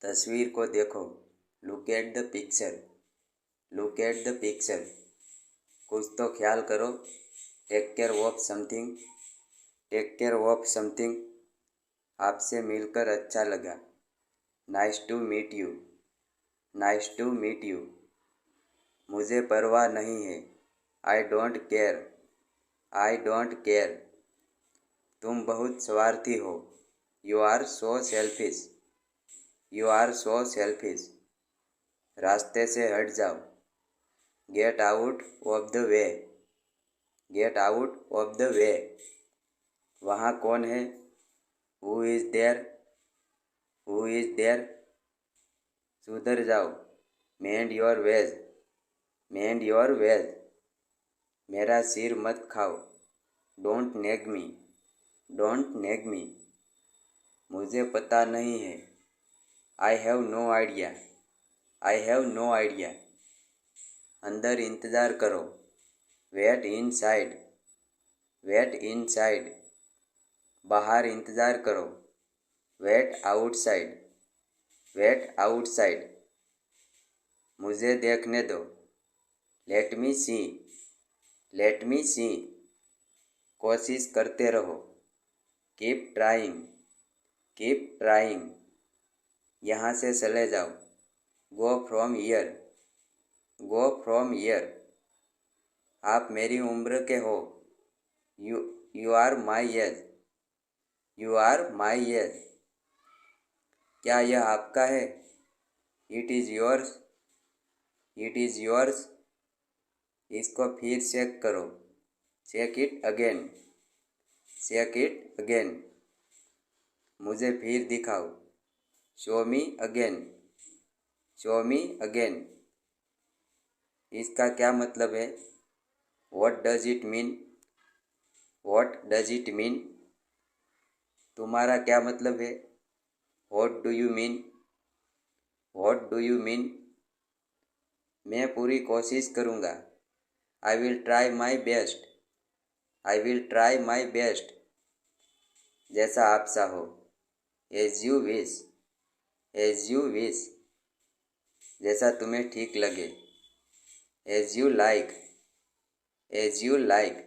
तस्वीर को देखो। Look at the picture. Look at the picture. कुछ तो ख्याल करो। Take care of something. Take care of something. आपसे मिलकर अच्छा लगा। Nice to meet you. Nice to meet you. मुझे परवाह नहीं है। I don't care. I don't care. तुम बहुत स्वार्थी हो। You are so selfish. You are so selfish. रास्ते से हट जाओ। Get out of the way. Get out of the वे। वहाँ कौन है? Who is there? Who is there? सुधर जाओ। Mend your ways. Mend your ways. मेरा सिर मत खाओ। Don't nag me. Don't nag me. मुझे पता नहीं है। I have no idea. I have no idea. अंदर इंतज़ार करो। Wait inside. Wait inside. बाहर इंतज़ार करो। Wait outside. Wait outside. मुझे देखने दो। Let me see. Let me see. कोशिश करते रहो। Keep trying. Keep trying. यहाँ से चले जाओ। Go from here. Go from here. आप मेरी उम्र के हो। You you are my age. You are my age. क्या यह आपका है? It is yours. It is yours. इसको फिर चेक करो। Check it again. Check it again. मुझे फिर दिखाओ। Show me again. Show me again. इसका क्या मतलब है? What does it mean? What does it mean? तुम्हारा क्या मतलब है? What do you mean? What do you mean? मैं पूरी कोशिश करूँगा। I will try my best. I will try my best. जैसा आप चाहो। As you wish. As you wish. जैसा तुम्हें ठीक लगे। As you like. As you like.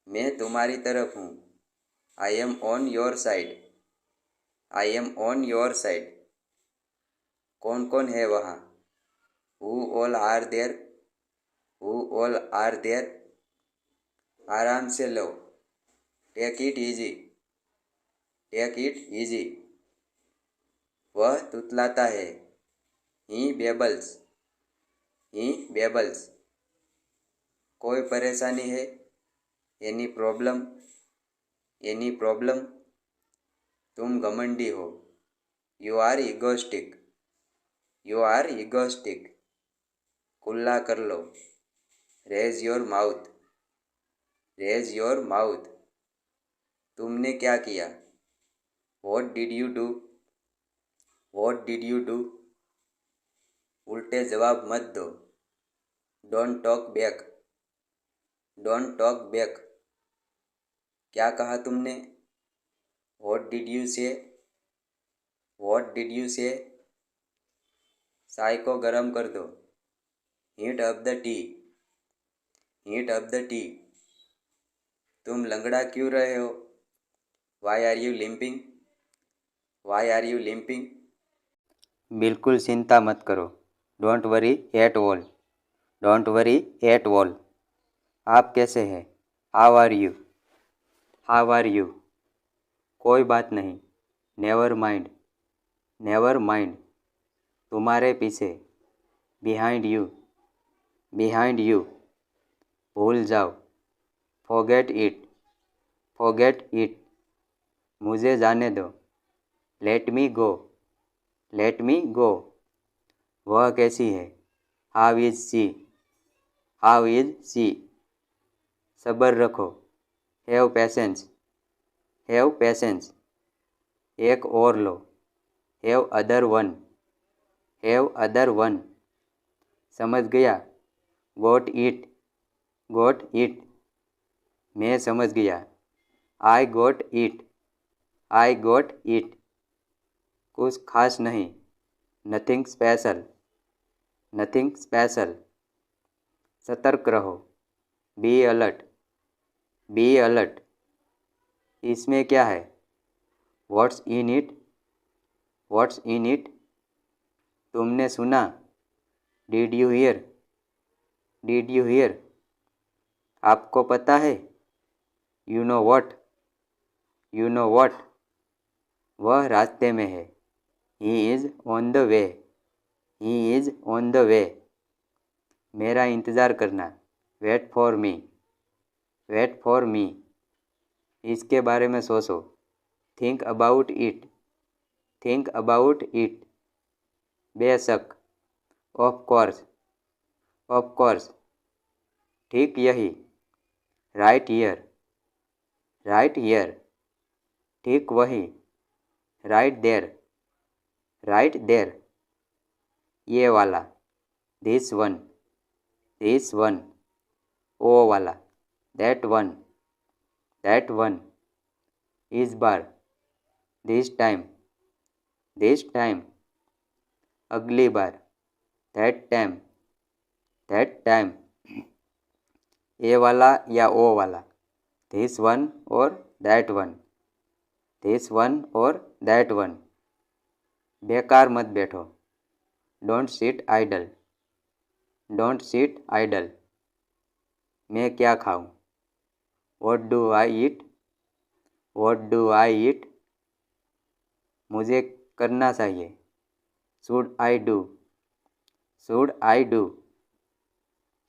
मैं तुम्हारी तरफ हूँ। I am on your side. I am on your side. कौन कौन है वहाँ? Who all are there? Who all are there? आराम से लो। Take it easy. Take it easy. वह तुतलाता है। ही बेबल्स। ही बेबल्स। कोई परेशानी है? Any problem? Any problem? तुम घमंडी हो। You are egoistic. You are egoistic. कुल्ला कर लो। Rinse your mouth. Rinse your mouth. तुमने क्या किया? What did you do? What did you do? उल्टे जवाब मत दो। Don't talk back. Don't talk back. क्या कहा तुमने? What did you say? What did you say? चाय को गर्म कर दो। Heat up the tea. Heat up the T. तुम लंगड़ा क्यों रहे हो? Why are you limping? Why are you limping? बिल्कुल चिंता मत करो। Don't worry at all. Don't worry at all. आप कैसे हैं? How are you? How are you? कोई बात नहीं। Never mind. Never mind. तुम्हारे पीछे। Behind you. Behind you. भूल जाओ। Forget it. Forget it. मुझे जाने दो। Let me go. Let me go. वह कैसी है? How is she? How is she? सब्र रखो। Have patience. Have patience. एक और लो। Have other one. Have other one. समझ गया? Got it. Got it. मैं समझ गया। I got it. I got it. कुछ खास नहीं, नथिंग स्पेशल, नथिंग स्पेशल। सतर्क रहो, बी अलर्ट, बी अलर्ट। इसमें क्या है? What's in it, what's in it. तुमने सुना? Did you hear, did you hear. आपको पता है? You know what, you know what. वह रास्ते में है, he is on the way, he is on the way. मेरा इंतज़ार करना, wait for me, wait for me. इसके बारे में सोचो, think about it, think about it. बेशक, ऑफ कोर्स, ऑफ कोर्स। ठीक यही, राइट हियर, राइट हियर। ठीक वही, राइट देयर, राइट देयर। ये वाला, दिस वन, दिस वन। वो वाला, दैट वन, दैट वन। इस बार, दिस टाइम, दिस टाइम। अगली बार, दैट टाइम, दैट टाइम। ये वाला या वो वाला, दिस वन और दैट वन, दिस वन और दैट वन। बेकार मत बैठो, don't sit idle, don't sit idle. मैं क्या खाऊं? What do I eat, what do I eat. मुझे करना चाहिए, should I do, should I do.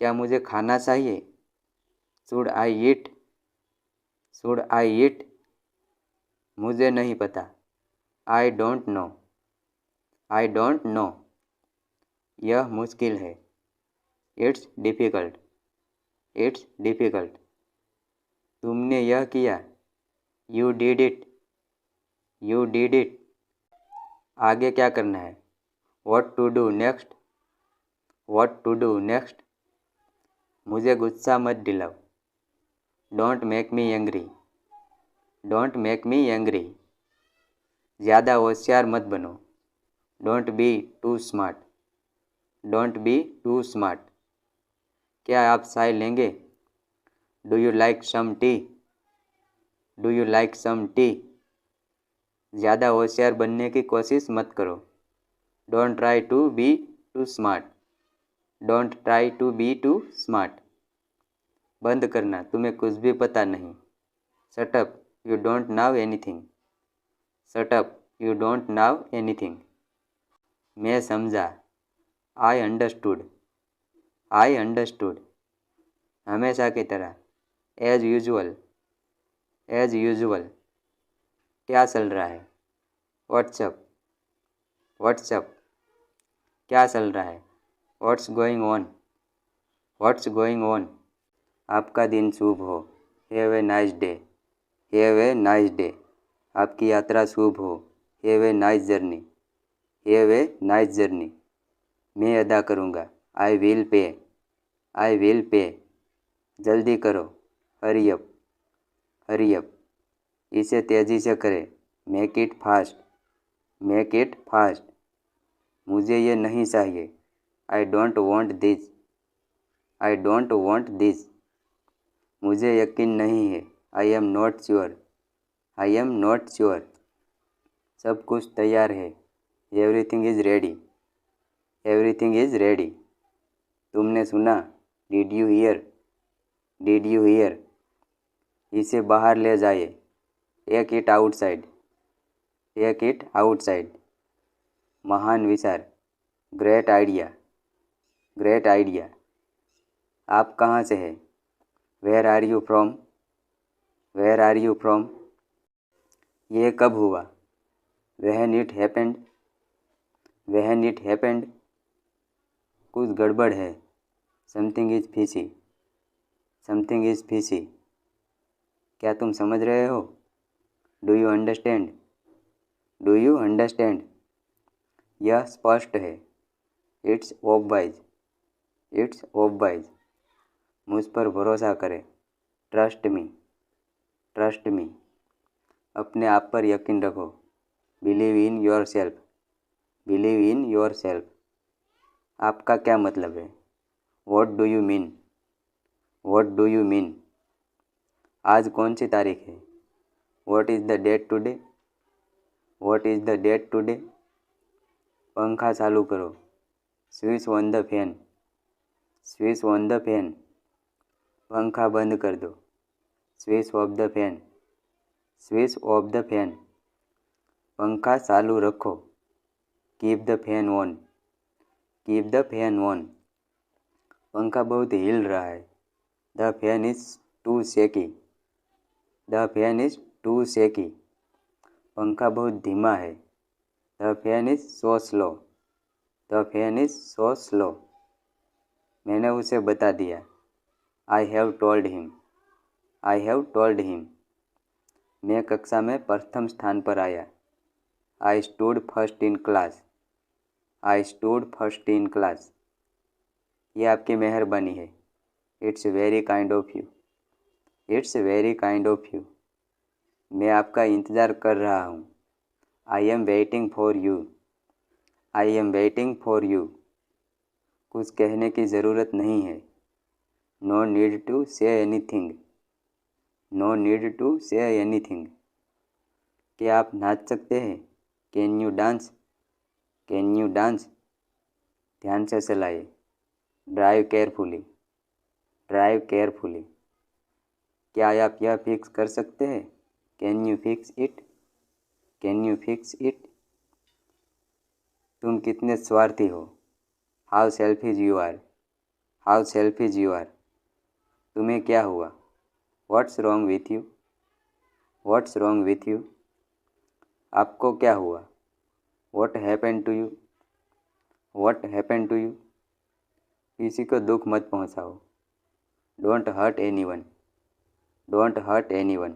क्या मुझे खाना चाहिए? Should I eat, should I eat. मुझे नहीं पता, I don't know, I don't know. यह मुश्किल है, इट्स डिफ़िकल्ट, इट्स डिफ़िकल्ट। तुमने यह किया, you did it, you did it. आगे क्या करना है? What to do next, what to do next. मुझे गुस्सा मत दिलाओ, don't make me angry, don't make me angry. ज़्यादा होशियार मत बनो, don't be too smart, don't be too smart. क्या आप चाय लेंगे? Do you like some tea, do you like some tea. ज़्यादा होशियार बनने की कोशिश मत करो, don't try to be too smart, don't try to be too smart. बंद करना, तुम्हें कुछ भी पता नहीं। Shut up, you don't know anything, shut up, you don't know anything. मैं समझा, आई अंडरस्टूड, आई अंडरस्टूड। हमेशा की तरह, एज यूजुअल, एज यूजुअल। क्या चल रहा है? What's up, what's up. क्या चल रहा है? What's going on, what's going on. आपका दिन शुभ हो, have a nice day, have a nice day. आपकी यात्रा शुभ हो, have a nice journey, have a nice journey. मैं अदा करूँगा, I will pay, I will pay. जल्दी करो, हरी अप, हरी अप। इसे तेज़ी से करें, make it fast, make it fast. मुझे ये नहीं चाहिए, I don't want this, I don't want this. मुझे यकीन नहीं है, I am not sure, I am not sure. सब कुछ तैयार है, everything is ready, everything is ready. तुमने सुना? Did you hear, did you hear. इसे बाहर ले जाइए, take it outside, take it outside. महान विचार, ग्रेट आइडिया, ग्रेट आइडिया। आप कहाँ से हैं? Where are you from, where are you from. ये कब हुआ? When it happened, when it happened. कुछ गड़बड़ है, something is fishy, something is fishy. क्या तुम समझ रहे हो? Do you understand, do you understand. यह स्पष्ट है, इट्स ऑब्वाइज, इट्स ऑब्वाइज। मुझ पर भरोसा करें, ट्रस्ट मी, ट्रस्ट मी। अपने आप पर यकीन रखो, believe in yourself, believe in yourself. आपका क्या मतलब है? What do you mean? What do you mean? आज कौन सी तारीख है? What is the date today? What is the date today? पंखा चालू करो। Switch on the fan. Switch on the fan. पंखा बंद कर दो। Switch off the fan. Switch off the fan. पंखा चालू रखो। Keep the fan on. Keep the fan on. पंखा बहुत हिल रहा है। The fan is too shaky. The fan is too shaky. पंखा बहुत धीमा है। The fan is so slow. The fan is so slow. मैंने उसे बता दिया। I have told him. I have told him. मैं कक्षा में प्रथम स्थान पर आया। I stood first in class. I stood first in class. ये आपकी मेहरबानी है। It's very kind of you. It's very kind of you. मैं आपका इंतज़ार कर रहा हूँ। I am waiting for you. I am waiting for you. कुछ कहने की ज़रूरत नहीं है। No need to say anything. No need to say anything. क्या आप नाच सकते हैं? Can you dance? Can you dance? ध्यान से चलाइए। Drive carefully. Drive carefully. क्या आप यह फिक्स कर सकते हैं? Can you fix it? Can you fix it? तुम कितने स्वार्थी हो। How selfish you are. How selfish you are. तुम्हें क्या हुआ? What's wrong with you? What's wrong with you? आपको क्या हुआ? What happened to you? What happened to you? किसी को दुख मत पहुंचाओ। Don't hurt anyone. Don't hurt anyone.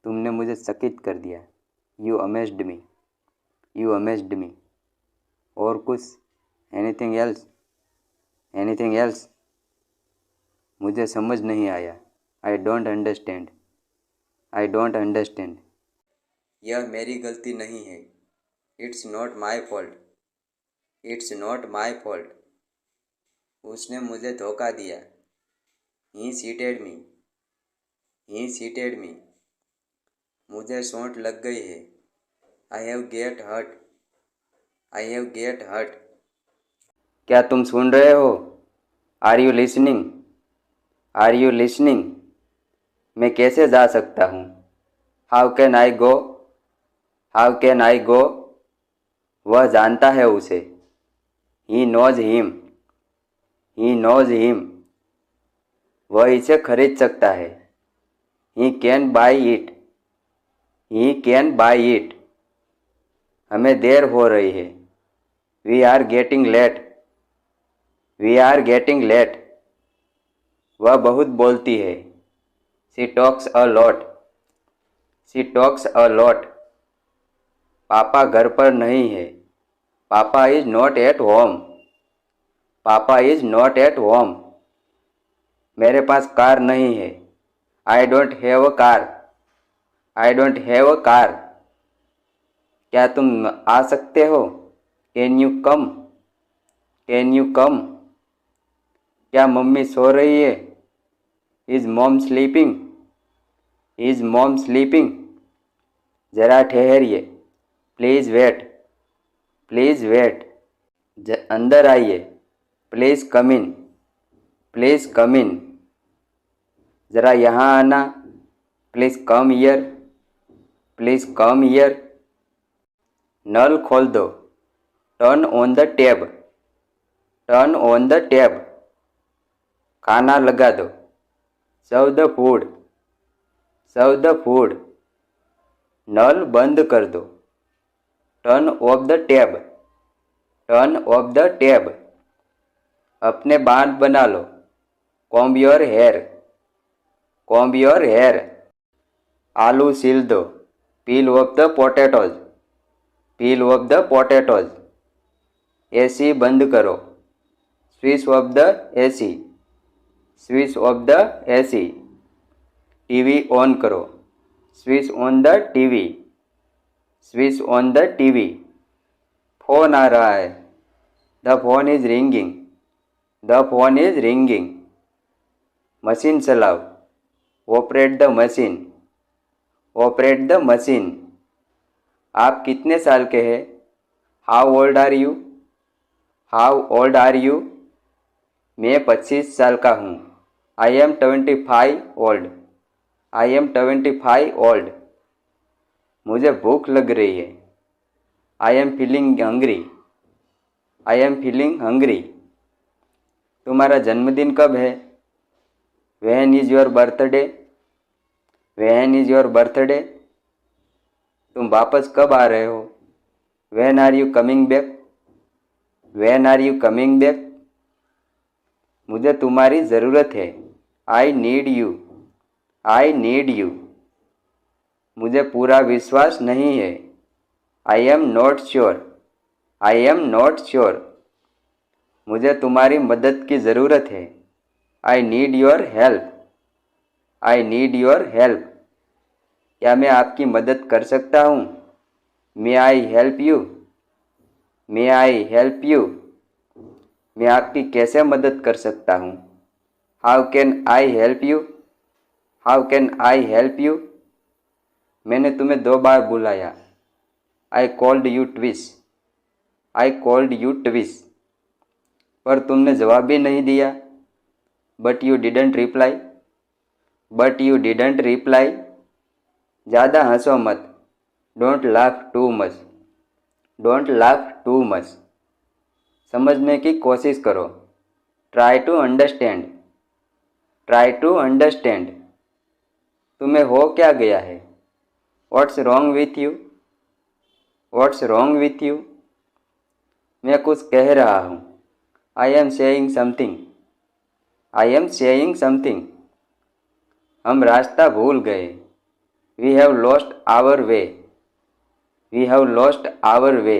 तुमने मुझे चकित कर दिया। You amazed me. You amazed me. और कुछ? Anything else? Anything else? मुझे समझ नहीं आया। I don't understand. I don't understand. यह मेरी गलती नहीं है। It's not my fault. It's not my fault. उसने मुझे धोखा दिया। He cheated me. He cheated me. मुझे चोट लग गई है। I have get hurt. I have get hurt. क्या तुम सुन रहे हो? Are you listening? Are you listening? मैं कैसे जा सकता हूँ? How can I go? How can I go? वह जानता है उसे। He knows him. He knows him. वह इसे खरीद सकता है। He can buy it. He can buy it. हमें देर हो रही है। We are getting late. We are getting late. वह बहुत बोलती है। She talks a lot. She talks a lot. पापा घर पर नहीं है। Papa is not at home. Papa is not at home. मेरे पास कार नहीं है। I don't have a car. I don't have a car. क्या तुम आ सकते हो? Can you come? Can you come? क्या मम्मी सो रही है? Is mom sleeping? Is mom sleeping? जरा ठहरिए। Please wait. Please wait. अंदर आइए। Please come in. Please come in. ज़रा यहाँ आना। Please come here. Please come here. नल खोल दो। Turn on the tap. Turn on the tap. खाना लगा दो। Serve the food. Serve the food. नल बंद कर दो। Turn off the tap. Turn off the tap. अपने बाल बना लो। Comb your hair. Comb your hair. आलू छील दो। Peel off the potatoes. Peel off the potatoes. AC बंद करो। Switch off the AC. Switch off the AC. TV on करो। Switch on the TV. Switch on the TV. Phone आ रहा है। The phone is ringing. The phone is ringing. Machine चलाओ। Operate the machine. Operate the machine. आप कितने साल के हैं? How old are you? How old are you? मैं 25 साल का हूँ। I am 25 old. I am 25 old. मुझे भूख लग रही है। I am feeling hungry. I am feeling hungry. तुम्हारा जन्मदिन कब है? When is your birthday? When is your birthday? तुम वापस कब आ रहे हो? When are you coming back? When are you coming back? मुझे तुम्हारी ज़रूरत है। I need you. I need you. मुझे पूरा विश्वास नहीं है। I am not sure. I am not sure. मुझे तुम्हारी मदद की ज़रूरत है। I need your help. I need your help. क्या मैं आपकी मदद कर सकता हूँ? May I help you? May I help you? मैं आपकी कैसे मदद कर सकता हूँ? How can I help you? How can I help you? मैंने तुम्हें 2 बार बुलाया। I called you twice. I called you twice. पर तुमने जवाब भी नहीं दिया। But you didn't reply. But you didn't reply. ज़्यादा हंसो मत। Don't laugh too much. Don't laugh too much. समझने की कोशिश करो। Try to understand. Try to understand. तुम्हें हो क्या गया है? What's wrong with you? What's wrong with you? मैं कुछ कह रहा हूँ। I am saying something. I am saying something. हम रास्ता भूल गए। We have lost our way. We have lost our way.